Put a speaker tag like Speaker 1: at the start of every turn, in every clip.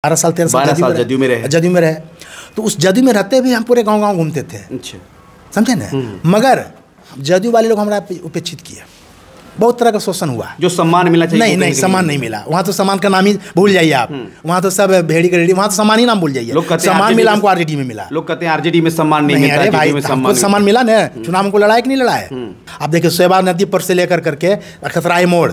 Speaker 1: 12 साल 13 साल
Speaker 2: जदयू में रहे।
Speaker 1: जदयू में रहे। तो उस जदयू में रहते भी हम पूरे गांव घूमते थे।
Speaker 2: अच्छा,
Speaker 1: समझे ना। मगर जदयू वाले लोग हमारा उपेक्षित किए, बहुत तरह का शोषण हुआ।
Speaker 2: जो सम्मान मिला चाहिए
Speaker 1: नहीं, सम्मान नहीं मिला। वहाँ तो सम्मान का नाम ही भूल जाइए आप। वहाँ तो सब भेड़ी करेड़ी, वहाँ तो सम्मान ही नाम भूल जाइए। सम्मान मिला हमको आरजेडी में मिला।
Speaker 2: लोग कहते हैं आरजेडी में सम्मान नहीं मिलता।
Speaker 1: अरे भाई, हमको सम्मान मिला ना। चुनाव हमको लड़ाया कि नहीं लड़ाया। आप देखिए सोयबा नदी पर से लेकर करके खतराई मोड़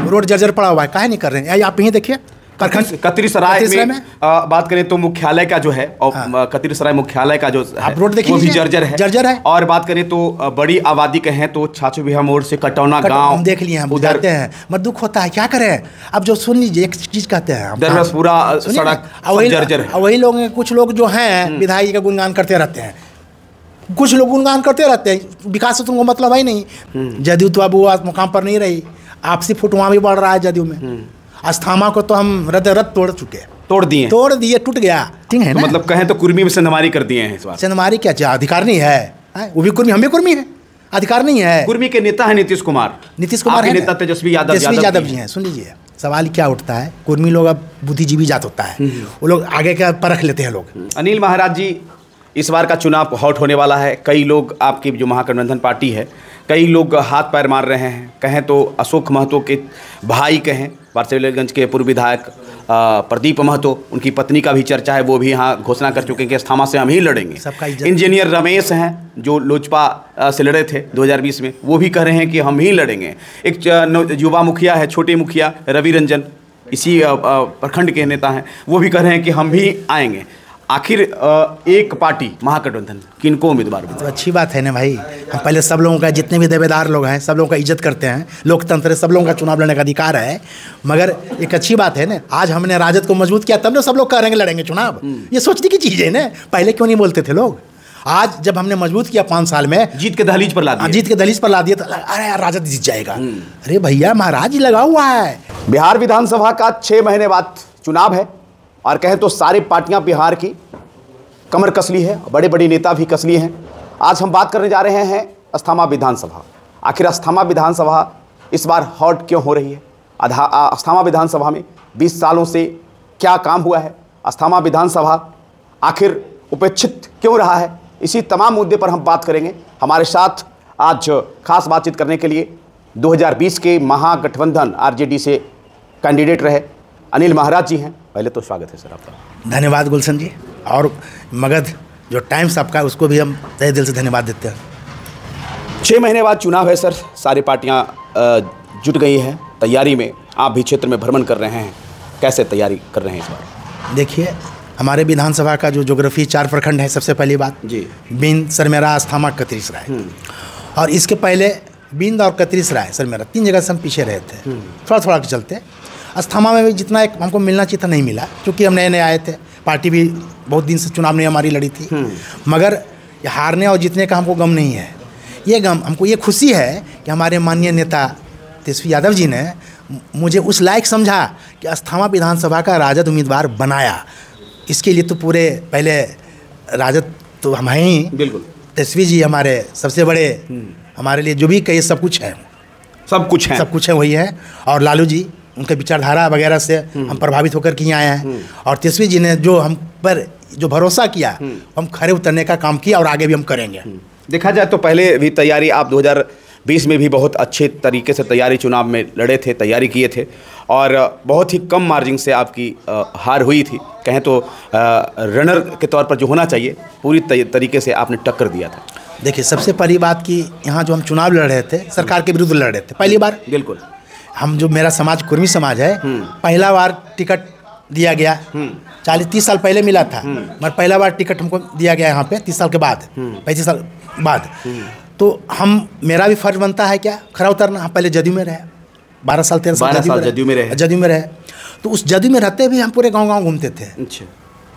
Speaker 1: रोड जर्जर पड़ा हुआ है, काहे नहीं कर रहे हैं। आप यहीं देखिए
Speaker 2: कतरीसराय में बात करें तो मुख्यालय का जो है और कतरीसराय मुख्यालय का जो
Speaker 1: आप रोड देखिए
Speaker 2: वो भी जर्जर है। और बात करें तो बड़ी आबादी कहें तो छाछू बिहा मोड़ से कटौना गांव
Speaker 1: देख लिए हम, उधर जाते हैं मत दुख होता है, क्या करें। अब जो सुन लीजिए, एक चीज कहते हैं
Speaker 2: पूरा सड़क जर्जर है।
Speaker 1: वही लोग, कुछ लोग जो हैं विधायक का गुणगान करते रहते हैं, कुछ लोग गुणगान करते रहते हैं। विकास से तुमको मतलब है नहीं। जदयू तो अब वो मुकाम पर नहीं रही, आपसी फुट वहाँ भी बढ़ रहा है जदयू में। अस्थामा को तो हम रद तोड़ चुके, तोड़ दिए, टूट गया। ठीक है ना।
Speaker 2: मतलब कहें तो कुर्मी में सेंधमारी कर दिए हैं इस बार।
Speaker 1: सेंधमारी क्या चाहिए, अधिकार नहीं है। वो भी कुर्मी, हम भी कुर्मी है, अधिकार नहीं है।
Speaker 2: कुर्मी के नेता है नीतीश कुमार
Speaker 1: है,
Speaker 2: नेता तेजस्वी यादव
Speaker 1: जी हैं। सुन लीजिए, सवाल क्या उठता है, कुर्मी लोग अब बुद्धिजीवी जात होता है, वो लोग आगे का परख लेते हैं लोग।
Speaker 2: अनिल महाराज जी, इस बार का चुनाव हॉट होने वाला है। कई लोग, आपकी जो महागठबंधन पार्टी है, कई लोग हाथ पैर मार रहे हैं। कहें तो अशोक महतो के भाई कहें, वारसिवलीगंज के पूर्व विधायक प्रदीप महतो, उनकी पत्नी का भी चर्चा है, वो भी यहाँ घोषणा कर चुके हैं कि अस्थामा से हम ही लड़ेंगे। इंजीनियर रमेश हैं जो लोजपा से लड़े थे 2020 में, वो भी कह रहे हैं कि हम ही लड़ेंगे। एक युवा मुखिया है, छोटे मुखिया रवि रंजन, इसी प्रखंड के नेता हैं, वो भी कह रहे हैं कि हम भी आएंगे। आखिर एक पार्टी महागठबंधन किनको उम्मीदवार
Speaker 1: तो अच्छी बात है ना भाई। हम पहले सब लोगों का, जितने भी दावेदार लोग हैं, सब लोगों का इज्जत करते हैं। लोकतंत्र है, सब लोगों का चुनाव लड़ने का अधिकार है। मगर एक अच्छी बात है ना, आज हमने राजद को मजबूत किया, तब ना सब लोग कह रहे हैं लड़ेंगे चुनाव। ये सोचने की चीज़ है ना। पहले क्यों नहीं बोलते थे लोग। आज जब हमने मजबूत किया 5 साल में,
Speaker 2: जीत के दहलीज पर ला दिया
Speaker 1: तो अरे यार राजद जीत जाएगा। अरे भैया, महाराज जी लगा हुआ है।
Speaker 2: बिहार विधानसभा का 6 महीने बाद चुनाव है और कहें तो सारी पार्टियां बिहार की कमर कस ली है, बड़े बड़े नेता भी कस लिए हैं। आज हम बात करने जा रहे हैं अस्थामा विधानसभा। आखिर अस्थामा विधानसभा इस बार हॉट क्यों हो रही है। अस्थामा विधानसभा में 20 सालों से क्या काम हुआ है। अस्थामा विधानसभा आखिर उपेक्षित क्यों रहा है। इसी तमाम मुद्दे पर हम बात करेंगे। हमारे साथ आज खास बातचीत करने के लिए 2020 के महागठबंधन आरजेडी से कैंडिडेट रहे अनिल महाराज जी हैं। पहले तो स्वागत है सर आपका।
Speaker 1: धन्यवाद गुलशन जी। और मगध जो टाइम्स आपका, उसको भी हम तहे दिल से धन्यवाद देते हैं।
Speaker 2: 6 महीने बाद चुनाव है सर, सारी पार्टियां जुट गई हैं तैयारी में। आप भी क्षेत्र में भ्रमण कर रहे हैं, कैसे तैयारी कर रहे हैं इस बार।
Speaker 1: देखिए, हमारे विधानसभा का जो ज्योग्राफी 4 प्रखंड है। सबसे पहली बात
Speaker 2: जी,
Speaker 1: बिंद, सरमेरा, अस्थामा, कतरीसराय। और इसके पहले बिंद और कतरीसराय, सरमेरा, 3 जगह से हम पीछे रहे थे, थोड़ा के चलते। अस्थामा में भी जितना एक हमको मिलना चाहिए था नहीं मिला, क्योंकि हम नए आए थे। पार्टी भी बहुत दिन से चुनाव नहीं हमारी लड़ी थी। मगर हारने और जीतने का हमको गम नहीं है। ये गम, हमको ये खुशी है कि हमारे माननीय नेता तेजस्वी यादव जी ने मुझे उस लायक समझा कि अस्थामा विधानसभा का राजद उम्मीदवार बनाया। इसके लिए तो पूरे पहले राजद तो हम हैं ही।
Speaker 2: बिल्कुल,
Speaker 1: तेजस्वी जी हमारे सबसे बड़े, हमारे लिए जो भी कहिए सब कुछ है वही है। और लालू जी, उनके विचारधारा वगैरह से हम प्रभावित होकर के आए हैं। और तेजस्वी जी ने जो हम पर जो भरोसा किया, हम खरे उतरने का काम किया और आगे भी हम करेंगे।
Speaker 2: देखा जाए तो पहले भी तैयारी आप 2020 में भी बहुत अच्छे तरीके से तैयारी चुनाव में लड़े थे, तैयारी किए थे और बहुत ही कम मार्जिन से आपकी हार हुई थी। कहें तो रनर के तौर पर जो होना चाहिए, पूरी तरीके से आपने टक्कर दिया था।
Speaker 1: देखिए, सबसे पहली बात कि यहाँ जो हम चुनाव लड़ रहे थे, सरकार के विरुद्ध लड़ रहे थे पहली बार।
Speaker 2: बिल्कुल,
Speaker 1: हम जो मेरा समाज कुर्मी समाज है, पहला बार टिकट दिया गया। 40-30 साल पहले मिला था, मगर पहला बार टिकट हमको दिया गया यहाँ पे 30 साल के बाद, 35 साल बाद। तो मेरा भी फर्ज बनता है क्या, खरा उतरना। हम पहले जदयू में रहे, 12 साल 13 साल
Speaker 2: जदयू में रहे।
Speaker 1: तो उस जदयू में रहते भी हम पूरे गाँव घूमते थे।
Speaker 2: अच्छा,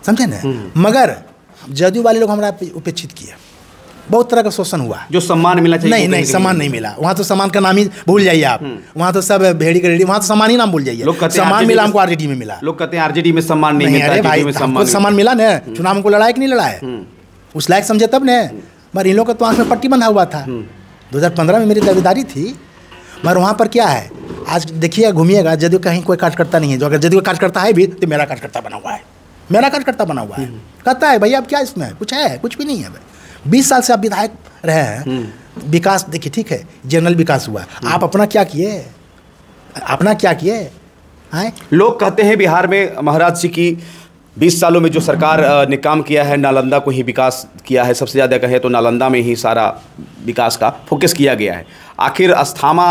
Speaker 1: समझे ना। मगर जदयू वाले लोग हमारा उपेक्षित किए, बहुत तरह का शोषण हुआ।
Speaker 2: जो सम्मान मिला चाहिए
Speaker 1: नहीं, सम्मान नहीं मिला। वहाँ तो सम्मान का नाम ही भूल जाइए आप। वहाँ तो सब भेड़ी करेड़ी, वहाँ तो सम्मान ही नाम भूल जाइए। सम्मान मिला हमको आरजेडी में मिला।
Speaker 2: लोग कहते हैं आरजेडी में सम्मान नहीं मिलता।
Speaker 1: अरे भाई, हमको सम्मान मिला ना। चुनाव हमको लड़ाया कि नहीं लड़ाया, उस लायक समझे तब ने। मगर इन लोगों का तो आँख में पट्टी बंधा हुआ था। 2015 में मेरी दावेदारी थी। मगर वहाँ पर क्या है, आज देखिए घूमिएगा, जदयू कहीं कोई कार्यकर्ता नहीं है। जो अगर जदयू का कार्यकर्ता है भी तो मेरा कार्यकर्ता बना हुआ है। मेरा कार्यकर्ता बना हुआ है, कहता है भैया अब क्या इसमें कुछ है, कुछ भी नहीं है भाई। 20 साल से आप विधायक रहे हैं, विकास देखिए ठीक है, जनरल विकास हुआ, आप अपना क्या किए, अपना क्या किए हैं?
Speaker 2: लोग कहते हैं बिहार में महाराज जी की 20 सालों में जो सरकार ने काम किया है, नालंदा को ही विकास किया है, सबसे ज़्यादा कहे तो नालंदा में ही सारा विकास का फोकस किया गया है। आखिर अस्थामा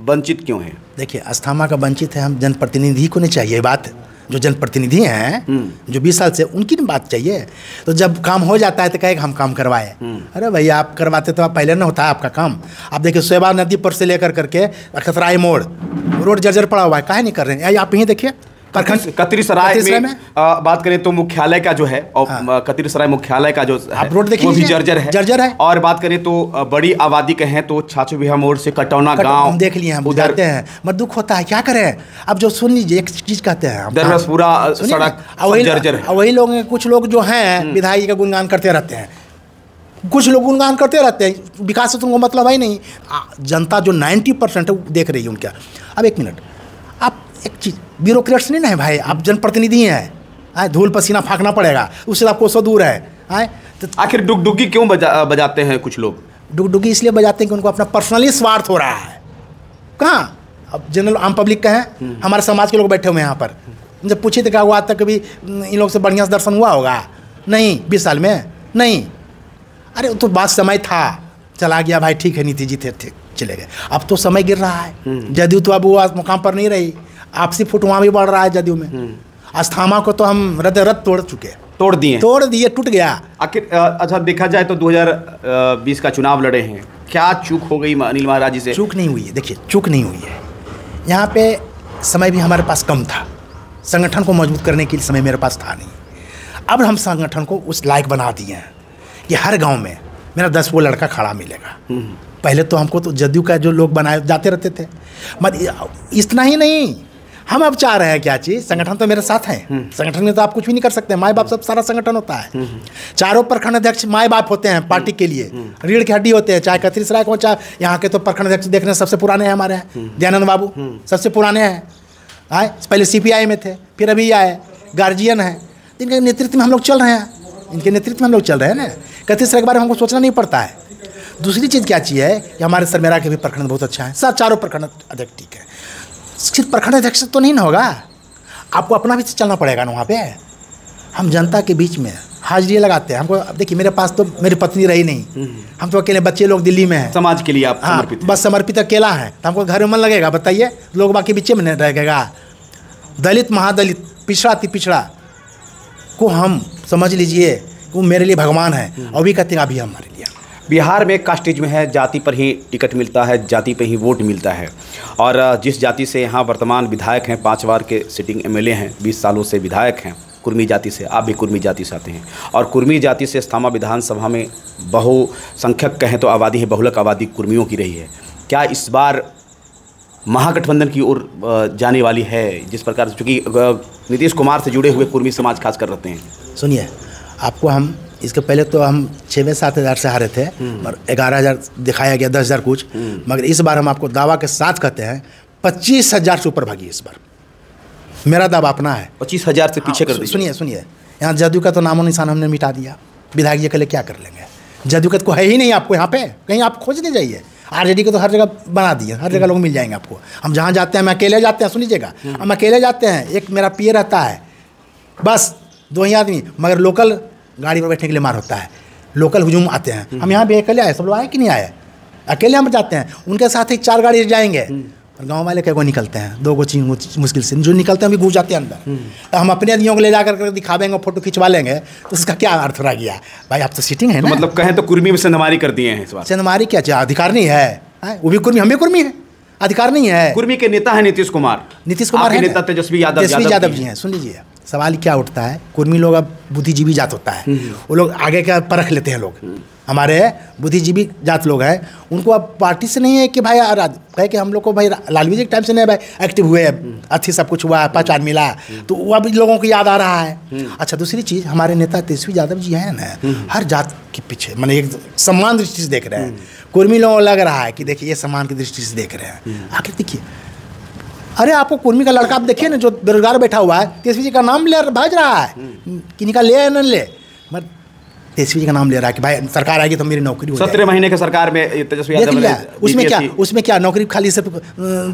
Speaker 2: वंचित क्यों है?
Speaker 1: देखिए अस्थामा का वंचित है, हम जनप्रतिनिधि को नहीं चाहिए बात, जो जनप्रतिनिधि हैं जो 20 साल से उनकी बात चाहिए। तो जब काम हो जाता है तो कहे हम काम करवाए, अरे भैया आप करवाते तो आप पहले ना होता है आपका काम। आप देखिए सोयबा नदी पर से लेकर करके खतराई मोड़ रोड जर्जर पड़ा हुआ है, काहे नहीं कर रहे हैं? आप यहीं देखिए प्रखंड
Speaker 2: कतरीसराय में बात करें तो मुख्यालय का जो है और कतरीसराय मुख्यालय का जो
Speaker 1: आप रोड देखिए
Speaker 2: वो भी जर्जर है। और बात करें तो बड़ी आबादी के हैं तो छाछू बिहा मोड़ से कटौना गांव
Speaker 1: देख लिए हम जाते हैं, मत दुख होता है, क्या करें। अब जो सुन लीजिए एक चीज कहते हैं,
Speaker 2: पूरा सड़क जर्जर है।
Speaker 1: वही लोग कुछ लोग जो हैं विधायक का गुणगान करते रहते हैं, कुछ लोग गुणगान करते रहते हैं, विकास से तुमको मतलब है नहीं। जनता जो 90% है वो देख रही है उनका। अब एक मिनट, आप एक चीज़ ब्यूरोक्रेट्स नहीं ना है भाई, आप जनप्रतिनिधि हैं, धूल पसीना फाँकना पड़ेगा, उससे आपको सौ दूर है।
Speaker 2: तो आखिर डुगडुगी क्यों बजाते हैं कुछ लोग?
Speaker 1: डुगडुगी इसलिए बजाते हैं कि उनको अपना पर्सनली स्वार्थ हो रहा है। कहाँ अब जनरल आम पब्लिक का है, हमारे समाज के लोग बैठे हुए हैं यहाँ पर, उनसे पूछे थे क्या हुआ तक कभी इन लोग से बढ़िया से दर्शन हुआ होगा? नहीं, 20 साल में नहीं। अरे तो बात समय था, चला गया भाई, ठीक है, नीति जी थे ठीक चले गए। अब तो समय गिर रहा है, जदयू तो अब वो मुकाम पर नहीं रही, आपसी फुट वहाँ भी बढ़ रहा है जदयू में। अस्थामा को तो हम रद्द तोड़ चुके,
Speaker 2: तोड़ दिए,
Speaker 1: टूट गया।
Speaker 2: आखिर अच्छा देखा जाए तो 2020 का चुनाव लड़े हैं, क्या चूक हो गई अनिल महाराज जी से?
Speaker 1: चूक नहीं हुई है, देखिए चूक नहीं हुई है। यहाँ पे समय भी हमारे पास कम था, संगठन को मजबूत करने के लिए समय मेरे पास था नहीं। अब हम संगठन को उस लायक बना दिए हैं कि हर गाँव में मेरा 10 वो लड़का खड़ा मिलेगा। पहले तो हमको तो जदयू का जो लोग बनाए जाते रहते थे, मत इतना ही नहीं, हम अब चाह रहे हैं क्या चीज़, संगठन तो मेरे साथ हैं, संगठन में तो आप कुछ भी नहीं कर सकते, माँ बाप सब सारा संगठन होता है। चारों प्रखंड अध्यक्ष माँ बाप होते हैं पार्टी के लिए, रीढ़ की हड्डी होते हैं, चाहे कतरीसराय को, चाहे यहाँ के तो प्रखंड अध्यक्ष देखने सबसे पुराने हैं हमारे हैं, दयानंद बाबू सबसे पुराने हैं, पहले CPI में थे, फिर अभी आए, गार्जियन है, इनके नेतृत्व में हम लोग चल रहे हैं, इनके नेतृत्व में हम लोग चल रहे हैं ना। कतरीसराय के बारे में हमको सोचना नहीं पड़ता है। दूसरी चीज़ क्या चीज़ है कि हमारे सरमेरा के भी प्रखंड बहुत अच्छा है, सब चारों प्रखंड अध्यक्ष ठीक है। सिर्फ प्रखंड अध्यक्ष तो नहीं ना होगा, आपको अपना भी चलना पड़ेगा ना वहाँ पे। हम जनता के बीच में हाजिरी लगाते हैं। हमको अब देखिए मेरे पास तो मेरी पत्नी रही नहीं, हम तो अकेले बच्चे लोग दिल्ली में हैं,
Speaker 2: समाज के लिए आप
Speaker 1: समर्पित, बस समर्पित अकेला है, तो हमको घर में मन लगेगा? बताइए, लोग बाकी बीच में नहीं रहेगा। दलित महादलित पिछड़ा अति पिछड़ा को हम समझ लीजिए वो मेरे लिए भगवान है, और भी कहते हैं अभी हमारे लिए।
Speaker 2: बिहार में कास्टिज में है, जाति पर ही टिकट मिलता है, जाति पर ही वोट मिलता है। और जिस जाति से यहाँ वर्तमान विधायक हैं, 5 बार के सिटिंग MLA हैं, 20 सालों से विधायक हैं, कुर्मी जाति से, आप भी कुर्मी जाति से आते हैं, और कुर्मी जाति से अस्थामा विधानसभा में बहुसंख्यक कहें तो आबादी है, बहुलक आबादी कुर्मियों की रही है। क्या इस बार महागठबंधन की ओर जाने वाली है, जिस प्रकार चूँकि नीतीश कुमार से जुड़े हुए कुर्मी समाज खासकर रहते हैं?
Speaker 1: सुनिए, आपको हम इसके पहले तो हम 6-7 हज़ार से हारे थे, और 11,000 दिखाया गया, 10,000 कुछ, मगर इस बार हम आपको दावा के साथ कहते हैं 25,000 से ऊपर भागी इस बार। मेरा दावा अपना है,
Speaker 2: 25,000 से पीछे कर दीजिए।
Speaker 1: सुनिए, यहाँ जदयू का तो नामो निशान हमने मिटा दिया, विधायक जी के लिए क्या कर लेंगे? जदयू का तो है ही नहीं आपको यहाँ पे, कहीं आप खोजने जाइए। RJD को तो हर जगह बना दिए, हर जगह लोग मिल जाएंगे आपको। हम जहाँ जाते हैं, हम अकेले जाते हैं, सुनिएगा, हम अकेले जाते हैं, एक मेरा PA रहता है, बस 2 ही आदमी, मगर लोकल गाड़ी पर बैठने के लिए मार होता है, लोकल हुजूम आते हैं। हम यहाँ भी अकेले आए, सब लोग आए कि नहीं आए? अकेले हम जाते हैं, उनके साथ ही 4 गाड़ी जाएंगे, और गांव वाले कई को निकलते हैं, 2 मुश्किल से, जो निकलते हैं अभी घुस जाते हैं अंदर। तो हम अपने आदमियों को ले जाकर दिखावेंगे, फोटो खिंचवा लेंगे, तो उसका क्या अर्थ रह गया भाई? आप तो सीटिंग है ना,
Speaker 2: मतलब कहें तो कुर्मी में सेंधमारी कर दिए हैं इस बार।
Speaker 1: सेंधमारी क्या चाहिए? अधिकार नहीं है, वो भी कुर्मी, हम भी कुर्मी है, अधिकार नहीं है।
Speaker 2: कुर्मी के नेता है नीतीश कुमार
Speaker 1: है,
Speaker 2: नेता तेजस्वी यादव
Speaker 1: जी हैं। सुन लीजिए, सवाल क्या उठता है, कुर्मी लोग अब बुद्धिजीवी जात होता है, वो लोग आगे का परख लेते हैं। लोग हमारे बुद्धिजीवी जात लोग हैं, उनको अब पार्टी से नहीं है कि भाई कहे कि हम लोग को भाई लालवी जी के टाइम से नहीं भाई एक्टिव हुए, अच्छी सब कुछ हुआ, पहचान मिला, तो वो अब लोगों को याद आ रहा है। अच्छा, दूसरी चीज़, हमारे नेता तेजस्वी यादव जी हैं ना, हर जात के पीछे मैंने एक सम्मान दृष्टि से देख रहे हैं। कुर्मी लोगों को लग रहा है कि देखिए ये सम्मान की दृष्टि से देख रहे हैं। आखिर देखिए, अरे आपको कुर्मी का लड़का आप देखिए ना, जो बेरोजगार बैठा हुआ है, तेजस्वी जी का नाम ले भेज रहा है, किन्हीं का ले या न ले, मत तेजस्वी जी का नाम ले रहा है कि भाई सरकार आएगी तो मेरी नौकरी हो जाएगी।
Speaker 2: 17 महीने के सरकार में तेजस्वी यादव ने
Speaker 1: उसमें क्या नौकरी खाली सिर्फ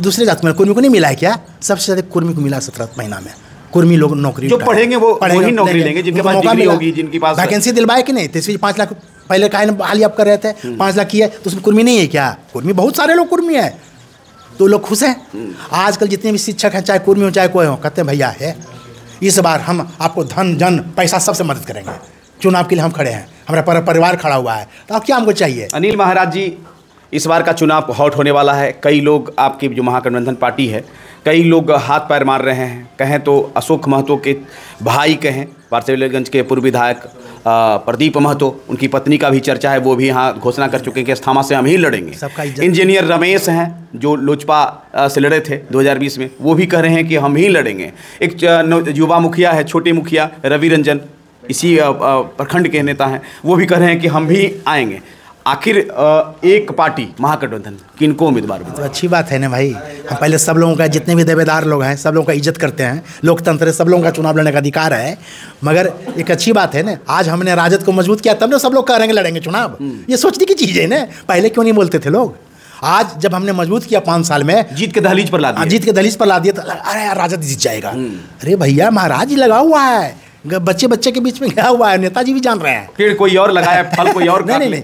Speaker 1: दूसरे जात में कुर्मी को नहीं मिला है क्या? सबसे ज़्यादा कुर्मी को मिला 17 महीना में। कुर्मी लोग नौकरी
Speaker 2: जो पढ़ेंगे वो वही नौकरी लेंगे, जिनके पास डिग्री होगी, जिनके पास
Speaker 1: वैकेंसी दिलवाए कि नहीं। तेजस्वी 5 लाख पहले का हाल आप कर रहे थे, 5 लाख की है तो उसमें कुर्मी नहीं है क्या? कुर्मी बहुत सारे लोग कुर्मी है, तो लोग खुश हैं। आजकल जितने भी शिक्षक हैं, चाहे कुर्मी हो चाहे कोई हो, कहते हैं भैया है इस बार हम आपको धन जन पैसा सबसे मदद करेंगे, चुनाव के लिए हम खड़े हैं, हमारा परिवार खड़ा हुआ है, तो अब क्या हमको चाहिए।
Speaker 2: अनिल महाराज जी, इस बार का चुनाव हॉट होने वाला है। कई लोग आपकी जो महागठबंधन पार्टी है, कई लोग हाथ पैर मार रहे हैं। कहें तो अशोक महतो के भाई कहें, पार्थिवगंज के पूर्व विधायक प्रदीप महतो, उनकी पत्नी का भी चर्चा है, वो भी यहाँ घोषणा कर चुके हैं कि अस्थामा से हम ही लड़ेंगे। इंजीनियर रमेश हैं जो लोजपा से लड़े थे 2020 में, वो भी कह रहे हैं कि हम ही लड़ेंगे। एक युवा मुखिया है, छोटे मुखिया रवि रंजन, इसी प्रखंड के नेता हैं, वो भी कह रहे हैं कि हम भी आएंगे। आखिर एक पार्टी महागठबंधन किनको उम्मीदवार
Speaker 1: तो अच्छी बात है ना भाई। हम पहले सब लोगों का, जितने भी दावेदार लोग हैं, सब लोगों का इज्जत करते हैं, लोकतंत्र है, सब लोगों का चुनाव लड़ने का अधिकार है। मगर एक अच्छी बात है ना, आज हमने राजद को मजबूत किया, तब ना सब लोग कह रहे हैं लड़ेंगे चुनाव। ये सोचने की चीज़ है ना, पहले क्यों नहीं बोलते थे लोग। आज जब हमने मजबूत किया 5 साल में,
Speaker 2: जीत के दहलीज पर ला दिया,
Speaker 1: जीत के दहलीज पर ला दिया, तो अरे यार राजद जीत जाएगा। अरे भैया महाराज जी लगा हुआ है, बच्चे के बीच में गया हुआ है, नेताजी भी जान रहे हैं।
Speaker 2: पेड़ कोई और लगाया, फल कोई और
Speaker 1: नहीं,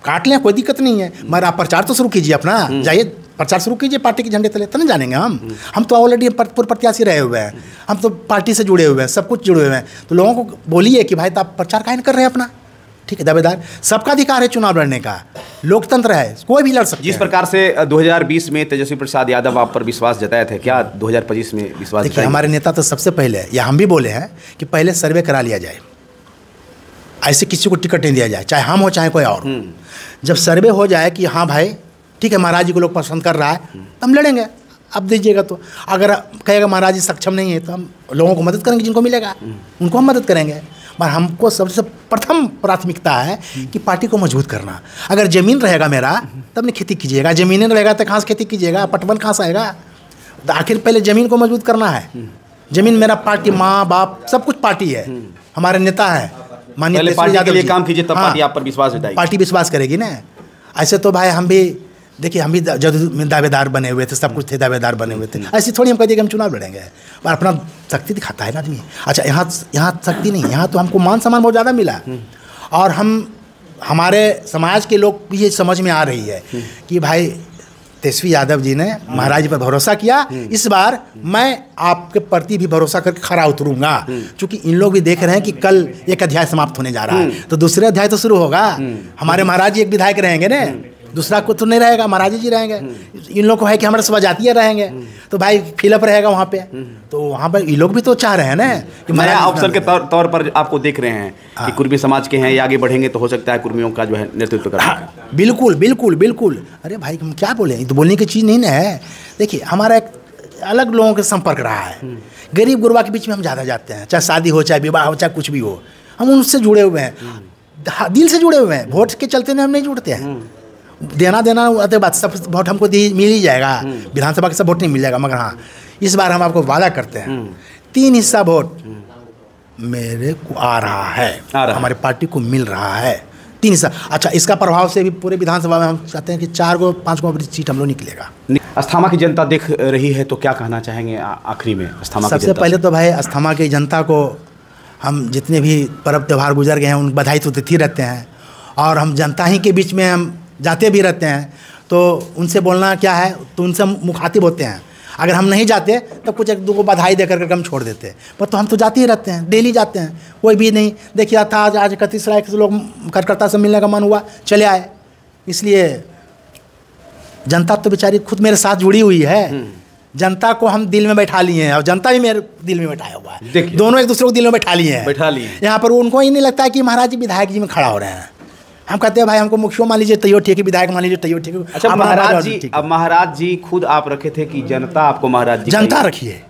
Speaker 1: काट लें, कोई दिक्कत नहीं है, मगर आप प्रचार तो शुरू कीजिए अपना, जाइए प्रचार शुरू कीजिए पार्टी के झंडे तले, तो नहीं जानेंगे हम तो ऑलरेडी पूर्व प्रत्याशी रहे हुए हैं, हम तो पार्टी से जुड़े हुए हैं, सब कुछ जुड़े हुए हैं। तो लोगों को बोलिए कि भाई तो आप प्रचार काहे नहीं कर रहे हैं अपना, ठीक है। दावेदार सबका अधिकार है चुनाव लड़ने का, लोकतंत्र है, कोई भी लड़ सकता है।
Speaker 2: जिस प्रकार से 2020 में तेजस्वी प्रसाद यादव आप पर विश्वास जताए थे, क्या 2025 में विश्वास?
Speaker 1: देखिए हमारे नेता तो सबसे पहले, या हम भी बोले हैं कि पहले सर्वे करा लिया जाए, ऐसे किसी को टिकट नहीं दिया जाए, चाहे हम हो चाहे कोई और। जब सर्वे हो जाए कि हाँ भाई ठीक है महाराज जी को लोग पसंद कर रहा है, तो हम लड़ेंगे। अब दीजिएगा तो अगर कहेगा महाराज जी सक्षम नहीं है, तो हम लोगों को मदद करेंगे, जिनको मिलेगा उनको हम मदद करेंगे। पर हमको सबसे प्रथम प्राथमिकता है कि पार्टी को मजबूत करना। अगर ज़मीन रहेगा मेरा तब नहीं खेती कीजिएगा, ज़मीन नहीं रहेगा तो कहाँ से खेती कीजिएगा, पटवन कहाँ से आएगा। तो आखिर पहले ज़मीन को मजबूत करना है। ज़मीन मेरा पार्टी, माँ बाप सब कुछ पार्टी है, हमारे नेता है,
Speaker 2: माननीय पार्टी के लिए काम कीजिए, तब पार्टी आप पर विश्वास जताएगी,
Speaker 1: पार्टी विश्वास करेगी ना। ऐसे तो भाई हम भी देखिए, हम भी जब दावेदार बने हुए थे, सब कुछ थे, दावेदार बने हुए थे, ऐसी थोड़ी हम कह दिए कि हम चुनाव लड़ेंगे। पर अपना शक्ति दिखाता है ना आदमी। अच्छा यहाँ शक्ति नहीं, यहाँ तो हमको मान सम्मान बहुत ज़्यादा मिला, और हमारे समाज के लोग भी ये समझ में आ रही है कि भाई तेजस्वी यादव जी ने महाराज पर भरोसा किया, इस बार मैं आपके प्रति भी भरोसा करके खरा उतरूंगा। क्योंकि इन लोग भी देख रहे हैं कि कल एक अध्याय समाप्त होने जा रहा है, तो दूसरे अध्याय तो शुरू होगा। हमारे महाराज जी एक विधायक रहेंगे ना, दूसरा को तो नहीं रहेगा, महाराज जी रहेंगे। इन लोग को है कि हमारे स्वजातीय रहेंगे, तो भाई फिलअप रहेगा वहाँ पे, तो वहाँ पर ये लोग भी तो चाह रहे हैं ना कि
Speaker 2: नया अवसर के तौर पर आपको देख रहे हैं कि कुर्मी समाज के हैं, ये आगे बढ़ेंगे तो हो सकता है कुर्मियों का जो है नेतृत्व करें।
Speaker 1: बिल्कुल बिल्कुल बिल्कुल। अरे भाई हम क्या बोले, ये तो बोलने की चीज़ नहीं ना है। देखिए हमारा एक अलग लोगों के संपर्क रहा है, गरीब गुरबा के बीच में हम ज़्यादा जाते हैं, चाहे शादी हो, चाहे विवाह हो, चाहे कुछ भी हो, हम उनसे जुड़े हुए हैं, दिल से जुड़े हुए हैं। वोट के चलते हम नहीं जुड़ते हैं, देना अतः बात सब वोट हमको मिल ही जाएगा, विधानसभा के सब वोट नहीं मिल जाएगा, मगर हाँ इस बार हम आपको वादा करते हैं 3 हिस्सा वोट मेरे को आ रहा है, हमारे पार्टी को मिल रहा है 3 हिस्सा। अच्छा इसका प्रभाव से भी पूरे विधानसभा में हम चाहते हैं कि 4-5 सीट हम लोग निकलेगा।
Speaker 2: अस्थामा की जनता देख रही है, तो क्या कहना चाहेंगे आखिरी में अस्थामा की जनता?
Speaker 1: सबसे पहले तो भाई अस्थामा की जनता को हम जितने भी पर्व त्यौहार गुजर गए हैं उन बधाई तो देते रहते हैं, और हम जनता ही के बीच में हम जाते भी रहते हैं, तो उनसे बोलना क्या है, तो उनसे हम मुखातिब होते हैं। अगर हम नहीं जाते तो कुछ 1-2 को बधाई दे करके हम छोड़ देते, पर तो हम तो जाते ही रहते हैं, डेली जाते हैं। कोई भी नहीं देखिए था आज 31 राय के लोग कार्यकर्ता से मिलने का मन हुआ, चले आए। इसलिए जनता तो बेचारी खुद मेरे साथ जुड़ी हुई है, जनता को हम दिल में बैठा लिए हैं, और जनता भी मेरे दिल में बैठाया हुआ है, दोनों एक दूसरे को दिल में बैठा लिए हैं। यहाँ पर उनको ही नहीं लगता है कि महाराज जी विधायक जी में खड़ा हो रहे हैं। हम कहते हैं भाई हमको मुखिया मान लीजिए तैयो ठीक है, विधायक मान लीजिए तैयो ठीक है।
Speaker 2: अच्छा महाराज जी, अब महाराज जी खुद आप रखे थे कि जनता आपको महाराज जी,
Speaker 1: जनता रखिए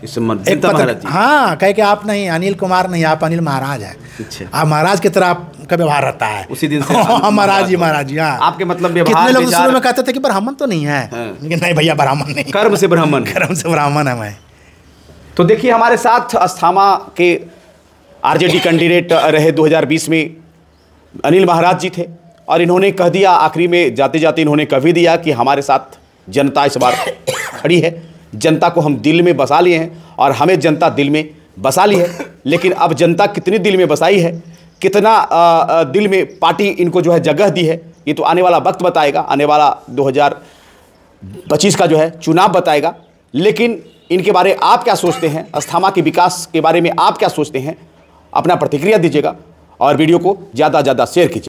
Speaker 2: इस जनता महाराज जी।
Speaker 1: हाँ, कहे कि आप नहीं अनिल कुमार नहीं, आप अनिल महाराज हैं।
Speaker 2: अच्छा।
Speaker 1: आप महाराज की तरह आपका व्यवहार रहता है
Speaker 2: उसी दिन से
Speaker 1: महाराज जी। हाँ,
Speaker 2: आपके मतलब व्यवहार,
Speaker 1: कितने लोग शुरू में कहते थे कि ब्राह्मण तो नहीं है, लेकिन नहीं भैया, ब्राह्मण नहीं,
Speaker 2: कर्म से ब्राह्मण,
Speaker 1: कर्म से ब्राह्मण है मैं।
Speaker 2: तो देखिए हमारे साथ अस्थामा के आरजेडी कैंडिडेट रहे 2020 में अनिल महाराज जी थे, और इन्होंने कह दिया आखिरी में, जाते जाते इन्होंने कह भी दिया कि हमारे साथ जनता इस बार खड़ी है, जनता को हम दिल में बसा लिए हैं और हमें जनता दिल में बसा ली है। लेकिन अब जनता कितनी दिल में बसाई है, कितना दिल में पार्टी इनको जो है जगह दी है, ये तो आने वाला वक्त बताएगा, आने वाला 2025 का जो है चुनाव बताएगा। लेकिन इनके बारे आप क्या सोचते हैं, अस्थामा के विकास के बारे में आप क्या सोचते हैं, अपना प्रतिक्रिया दीजिएगा और वीडियो को ज़्यादा से ज़्यादा शेयर कीजिए।